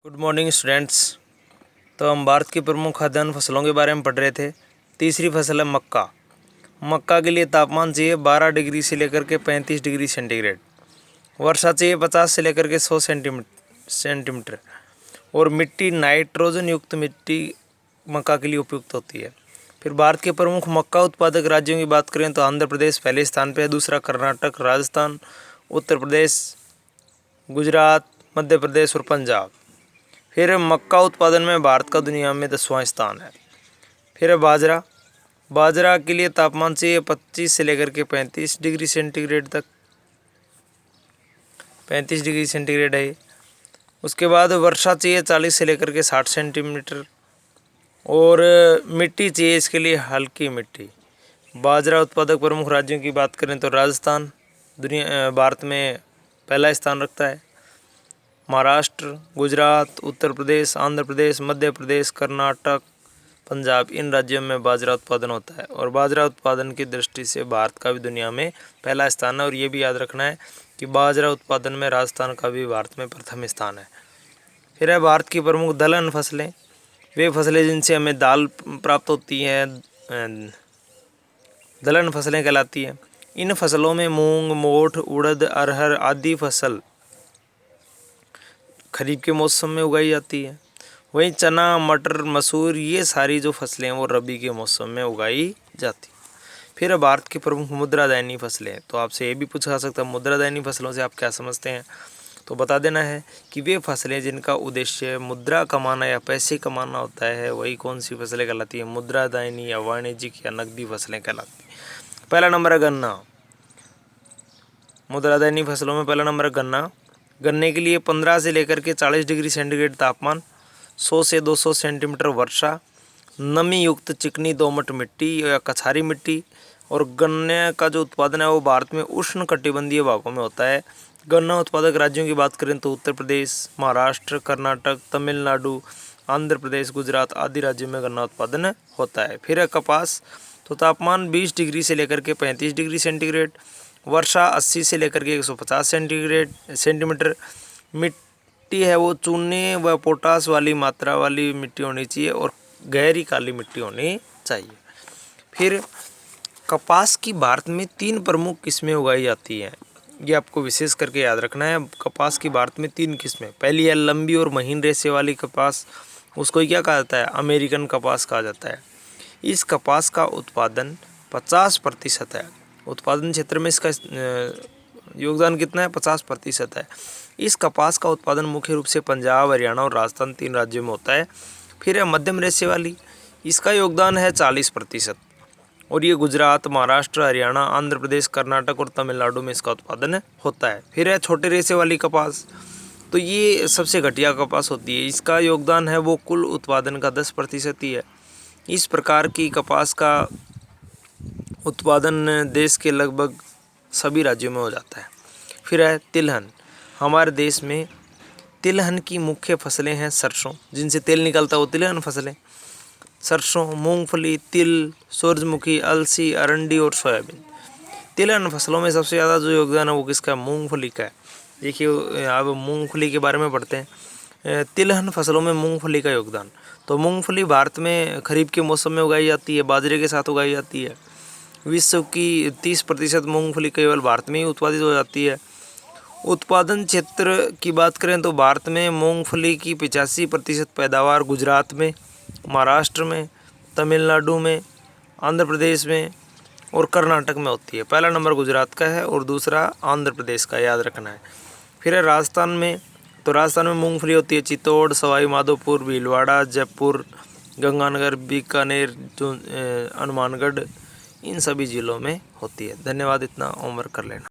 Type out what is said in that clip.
Good morning students. तो हम भारत की प्रमुख खाद्यान्न फसलों के बारे में पढ़ रहे थे। तीसरी फसल है मक्का। मक्का के लिए तापमान चाहिए 12 डिग्री से लेकर के 35 डिग्री सेंटीग्रेड। वर्षा चाहिए 50 से लेकर के 100 सेंटीमीटर और मिट्टी नाइट्रोजन युक्त मिट्टी मक्का के लिए उपयुक्त होती है। फिर भारत के प्रमुख मक्का उत्पादक राज्यों की बात करें तो आंध्र प्रदेश पहले स्थान पर है, दूसरा कर्नाटक, राजस्थान, उत्तर प्रदेश, गुजरात, मध्य प्रदेश और पंजाब। फिर मक्का उत्पादन में भारत का दुनिया में 10वां स्थान है। फिर है बाजरा। बाजरा के लिए तापमान चाहिए 25 से लेकर के 35 डिग्री सेंटीग्रेड तक। 35 डिग्री सेंटीग्रेड है। उसके बाद वर्षा चाहिए 40 से लेकर के 60 सेंटीमीटर और मिट्टी चाहिए इसके लिए हल्की मिट्टी। बाजरा उत्पादक प्रमुख राज्यों की बात करें तो राजस्थान भारत में पहला स्थान रखता है। महाराष्ट्र, गुजरात, उत्तर प्रदेश, आंध्र प्रदेश, मध्य प्रदेश, कर्नाटक, पंजाब, इन राज्यों में बाजरा उत्पादन होता है और बाजरा उत्पादन की दृष्टि से भारत का भी दुनिया में पहला स्थान है। और ये भी याद रखना है कि बाजरा उत्पादन में राजस्थान का भी भारत में प्रथम स्थान है। फिर है भारत की प्रमुख दलहन फसलें। वे फसलें जिनसे हमें दाल प्राप्त होती हैं दलहन फसलें कहलाती हैं। इन फसलों में मूंग, मोठ, उड़द, अरहर आदि फसल खरीफ के मौसम में उगाई जाती है। वहीं चना, मटर, मसूर ये सारी जो फसलें हैं वो रबी के मौसम में उगाई जाती। फिर भारत की प्रमुख मुद्रादायनी फसलें। तो आपसे ये भी पूछा जा सकता है मुद्रादायनी फसलों से आप क्या समझते हैं। तो बता देना है कि वे फसलें जिनका उद्देश्य मुद्रा कमाना या पैसे कमाना होता है वही कौन सी फसलें कहलाती हैं, मुद्रादायनी या वाणिज्यिक या नकदी फसलें कहलाती हैं। पहला नंबर है गन्ना। मुद्रादायनी फसलों में पहला नंबर है गन्ना। गन्ने के लिए 15 से लेकर के 40 डिग्री सेंटीग्रेड तापमान, 100 से 200 सेंटीमीटर वर्षा, नमी युक्त चिकनी दोमट मिट्टी या कछारी मिट्टी। और गन्ने का जो उत्पादन है वो भारत में उष्ण कटिबंधीय भागों में होता है। गन्ना उत्पादक राज्यों की बात करें तो उत्तर प्रदेश, महाराष्ट्र, कर्नाटक, तमिलनाडु, आंध्र प्रदेश, गुजरात आदि राज्यों में गन्ना उत्पादन होता है। फिर है कपास। तो तापमान 20 डिग्री से लेकर के 35 डिग्री सेंटीग्रेड, वर्षा 80 से लेकर के 150 सेंटीमीटर। मिट्टी है वो चूने व पोटास वाली मात्रा वाली मिट्टी होनी चाहिए और गहरी काली मिट्टी होनी चाहिए। फिर कपास की भारत में 3 प्रमुख किस्में उगाई जाती हैं, ये आपको विशेष करके याद रखना है। कपास की भारत में 3 किस्में। पहली है लंबी और महीन रेशे वाली कपास, उसको क्या कहा जाता है, अमेरिकन कपास कहा जाता है। इस कपास का उत्पादन 50% है। उत्पादन क्षेत्र में इसका योगदान कितना है, 50% है। इस कपास का उत्पादन मुख्य रूप से पंजाब, हरियाणा और राजस्थान 3 राज्यों में होता है। फिर है मध्यम रेशे वाली, इसका योगदान है 40% और ये गुजरात, महाराष्ट्र, हरियाणा, आंध्र प्रदेश, कर्नाटक और तमिलनाडु में इसका उत्पादन होता है। फिर है छोटे रेशे वाली कपास, तो ये सबसे घटिया कपास होती है, इसका योगदान है वो कुल उत्पादन का 10% ही है। इस प्रकार की कपास का उत्पादन देश के लगभग सभी राज्यों में हो जाता है। फिर है तिलहन। हमारे देश में तिलहन की मुख्य फसलें हैं सरसों, जिनसे तेल निकलता है वो तिलहन फसलें। सरसों, मूंगफली, तिल, सूरजमुखी, अलसी, अरंडी और सोयाबीन। तिलहन फसलों में सबसे ज़्यादा जो योगदान है वो किसका है, मूंगफली का है। देखिए अब मूंगफली के बारे में पढ़ते हैं। तिलहन फसलों में मूंगफली का योगदान। तो मूंगफली भारत में खरीफ के मौसम में उगाई जाती है, बाजरे के साथ उगाई जाती है। विश्व की 30% मूंगफली केवल भारत में ही उत्पादित हो जाती है। उत्पादन क्षेत्र की बात करें तो भारत में मूंगफली की 85% पैदावार गुजरात में, महाराष्ट्र में, तमिलनाडु में, आंध्र प्रदेश में और कर्नाटक में होती है। पहला नंबर गुजरात का है और दूसरा आंध्र प्रदेश का, याद रखना है। फिर है राजस्थान में। तो राजस्थान में मूंगफली होती है चित्तौड़, सवाई माधोपुर, भीलवाड़ा, जयपुर, गंगानगर, बीकानेर, हनुमानगढ़, इन सभी जिलों में होती है। धन्यवाद, इतना होमवर्क कर लेना।